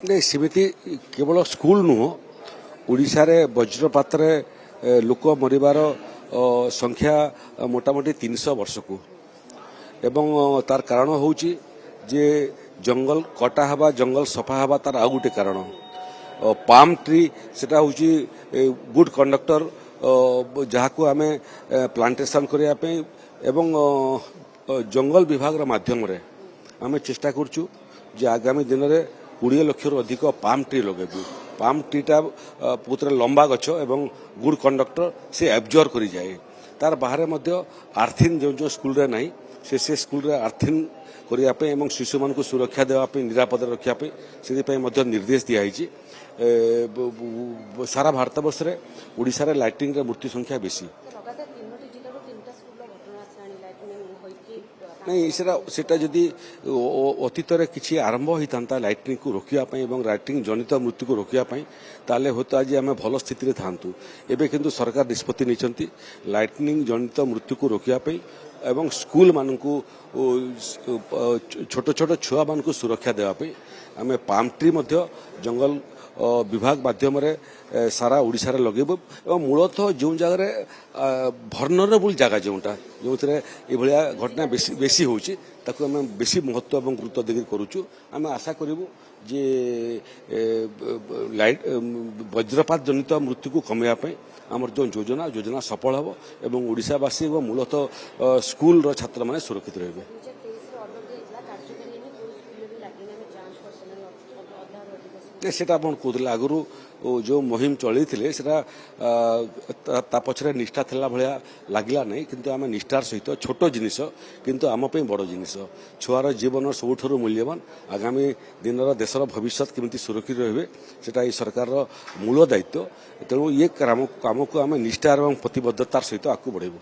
नहीं सेमती केवल स्कूल नुह ओडिशा रे वज्रपात लोक मरिबार संख्या मोटामोटी 300 वर्ष को एवं तार कारण होउची जे जंगल कटा हवा जंगल सफा हवा तार आउ गोटे कारण पाम ट्री सेटा होउची गुड कंडक्टर जहाँ को आम प्लांटेशन करने एवं जंगल विभाग माध्यम रे आम चेष्टा करचु जे आगामी दिन में 20 लाख अधिक पाम ट्री लगेबू पाम ट्रीटा बहुत लंबा गछ एवं गुड कंडक्टर से एब्जर्व करी जाए तार बाहर मध्य आर्थिन जो स्कूल रे नहीं से स्कूल रे आर्थिन करने एवं शिशु मान सुरक्षा देवाई निरापद रखापी से निर्देश दिखाई सारा भारत वर्ष में ओडिशा रे लाइटिंग रे मृत्यु संख्या बेसी नहीं सेटा जदि अतीत किसी आरंभ होता लाइटिंग को रोकने लाइटिंग जनित मृत्यु को रोकने ताले होता आज आम भल स्थिति था एवं किंतु सरकार निष्पत्ति नहीं लाइटिंग जनित मृत्यु को रोकने एवं स्कूल मान छोट छोट छुआ मान सुरक्षा देवाई आम पाम ट्री जंगल विभाग माध्यम सारा ओडिशा रे लगेबू एवं मूलतः जो जगह भर्नरेबल जगह जोटा जो ये घटना बेसी होची ताकू आम बेसी महत्व और गुरुत्व देकर करुचु आम आशा करूँ जे लाइट वज्रपात जनित मृत्यु को कमेवाई आमर जो योजना सफल हम एवं ओडिशावासी एवं मूलतः स्कूल छात्र मैंने सुरक्षित रहे सेटा आप कहते आगु जो मुहिम चलई पछरे निष्ठा थिला भलिया लागला नहीं किंतु आम निष्ठार सहित छोट जिनिस किंतु आम पे बड़ जिनिस छुआर जीवन सबुठारु मूल्यवान आगामी दिन देशर भविष्य केमिति सुरक्षित रहिबे सेटा ई सरकार मूल दायित्व तेणु ये काम को आम निष्ठार और प्रतिबद्धतार सहित आगू बढ़ेबू।